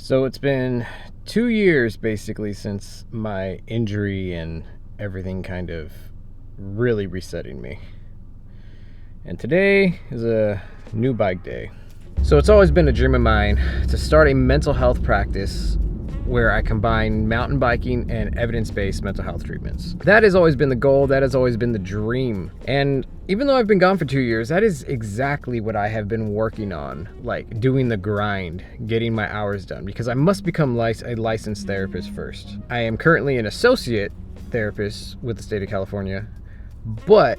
So it's been 2 years basically since my injury and everything kind of really resetting me. And today is a new bike day. So it's always been a dream of mine to start a mental health practice where I combine mountain biking and evidence-based mental health treatments. That has always been the goal, that has always been the dream. And even though I've been gone for 2 years, that is exactly what I have been working on, like doing the grind, getting my hours done, because I must become a licensed therapist first. I am currently an associate therapist with the state of California, but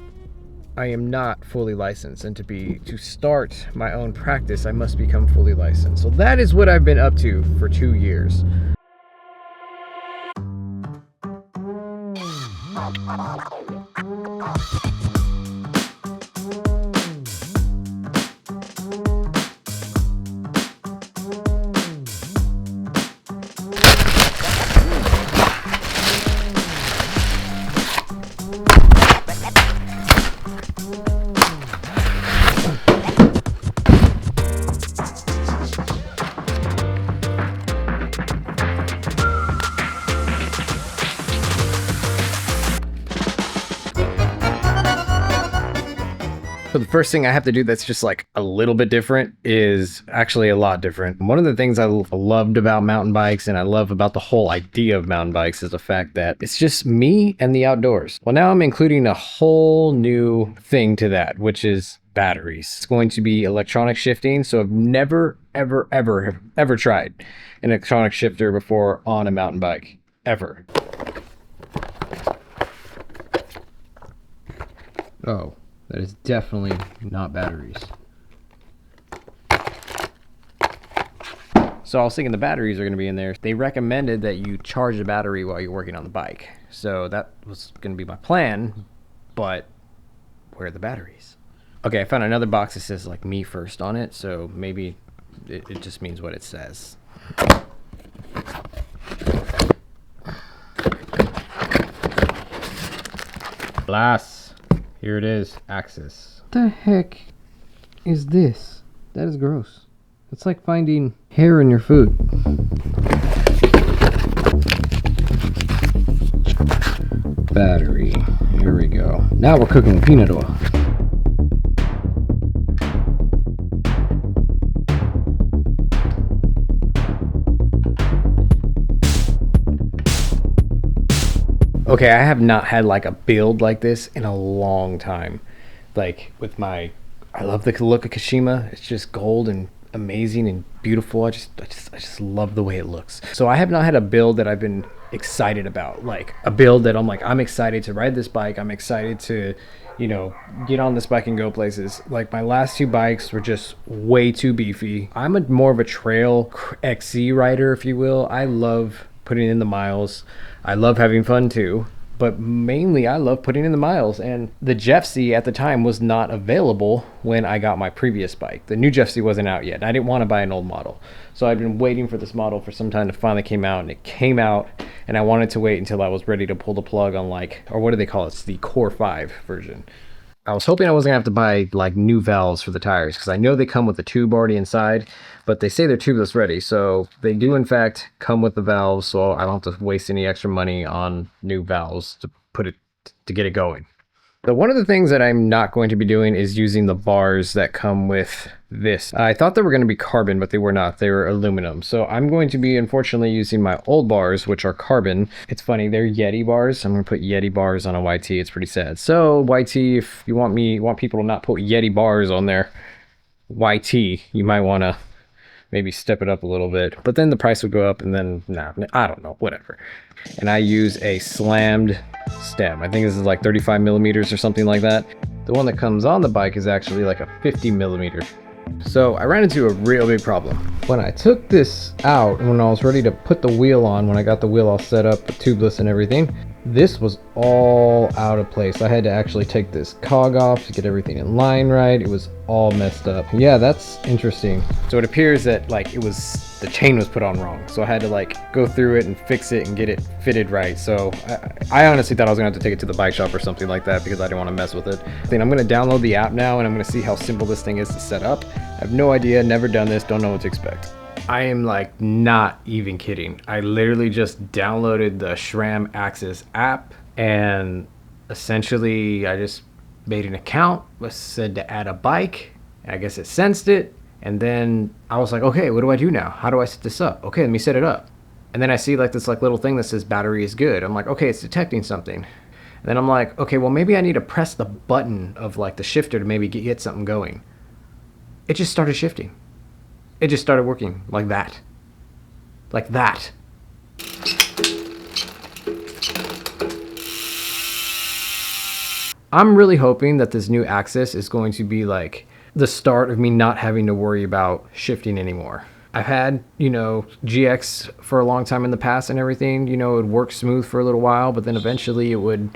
I am not fully licensed, and to start my own practice, I must become fully licensed. So that is what I've been up to for 2 years. So the first thing I have to do that's just like a little bit different is actually a lot different. One of the things I loved about mountain bikes, and I love about the whole idea of mountain bikes, is the fact that it's just me and the outdoors. Well, now I'm including a whole new thing to that, which is batteries. It's going to be electronic shifting. So I've never, ever tried an electronic shifter before on a mountain bike, ever. Oh. That is definitely not batteries. So I was thinking the batteries are going to be in there. They recommended that you charge the battery while you're working on the bike. So that was going to be my plan, but where are the batteries? Okay, I found another box that says like me first on it, so maybe it just means what it says. Glass. Here it is, Maxxis. What the heck is this? That is gross. It's like finding hair in your food. Battery. Here we go. Now we're cooking with peanut oil. Okay, I have not had like a build like this in a long time. Like with I love the look of Kashima. It's just gold and amazing and beautiful. I just love the way it looks. So I have not had a build that I've been excited about. Like a build that I'm excited to ride this bike. I'm excited to, get on this bike and go places. Like my last two bikes were just way too beefy. I'm more of a trail XC rider, if you will. I love putting in the miles. I love having fun too, but mainly I love putting in the miles. And the Jeffsy at the time was not available when I got my previous bike. The new Jeffsy wasn't out yet. I didn't want to buy an old model. So I've been waiting for this model for some time to finally came out, and it came out, and I wanted to wait until I was ready to pull the plug on or what do they call it? It's the Core 5 version. I was hoping I wasn't gonna have to buy like new valves for the tires, because I know they come with a tube already inside, but they say they're tubeless ready. So they do in fact come with the valves, so I don't have to waste any extra money on new valves to get it going. So one of the things that I'm not going to be doing is using the bars that come with this. I thought they were going to be carbon, but they were not. They were aluminum. So I'm going to be unfortunately using my old bars, which are carbon. It's funny, they're Yeti bars. I'm going to put Yeti bars on a YT. It's pretty sad. So YT, if you want people to not put Yeti bars on their YT, you might want to maybe step it up a little bit, but then the price would go up, and then I don't know, whatever. And I use a slammed stem. I think this is like 35 millimeters or something like that. The one that comes on the bike is actually like a 50 millimeter. So I ran into a real big problem. When I took this out, and when I was ready to put the wheel on, when I got the wheel all set up, tubeless and everything, this was all out of place. I had to actually take this cog off to get everything in line right. It was all messed up. Yeah, that's interesting. So it appears that the chain was put on wrong. So I had to go through it and fix it and get it fitted right. So I honestly thought I was gonna have to take it to the bike shop or something like that, because I didn't want to mess with it. Then I'm gonna download the app now, and I'm gonna see how simple this thing is to set up. I have no idea, never done this, don't know what to expect. I am like not even kidding. I literally just downloaded the SRAM Axis app, and essentially I just made an account, was said to add a bike. I guess it sensed it, and then I was like, okay, what do I do now? How do I set this up? Okay, let me set it up. And then I see like this like little thing that says battery is good. I'm like, okay, it's detecting something. And then I'm like, okay, well maybe I need to press the button of like the shifter to maybe get something going. It just started shifting. It just started working like that. Like that. I'm really hoping that this new Axis is going to be like the start of me not having to worry about shifting anymore. I've had, you know, GX for a long time in the past and everything, you know, it would work smooth for a little while, but then eventually it would,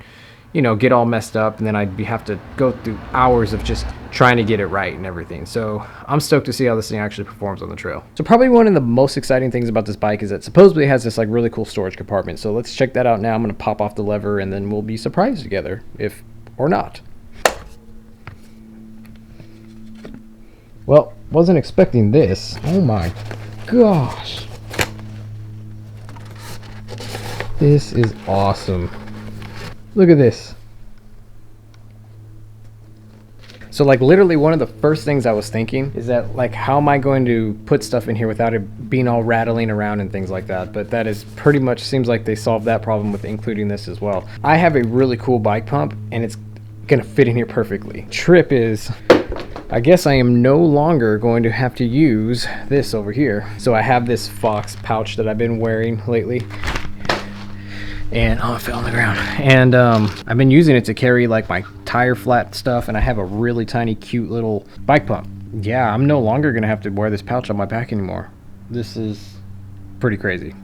you know, get all messed up, and then I'd have to go through hours of just trying to get it right and everything. So I'm stoked to see how this thing actually performs on the trail. So probably one of the most exciting things about this bike is that supposedly it has this like really cool storage compartment. So let's check that out now. I'm going to pop off the lever and then we'll be surprised together, if or not. Well, wasn't expecting this. Oh my gosh. This is awesome. Look at this. So like literally one of the first things I was thinking is that like how am I going to put stuff in here without it being all rattling around and things like that, but that is pretty much, seems like they solved that problem with including this as well. I have a really cool bike pump and it's gonna fit in here perfectly. Trip is, I guess I am no longer going to have to use this over here. So I have this Fox pouch that I've been wearing lately. And oh, it fell on the ground. And I've been using it to carry like my tire flat stuff, and I have a really tiny cute little bike pump. Yeah, I'm no longer gonna have to wear this pouch on my back anymore. This is pretty crazy.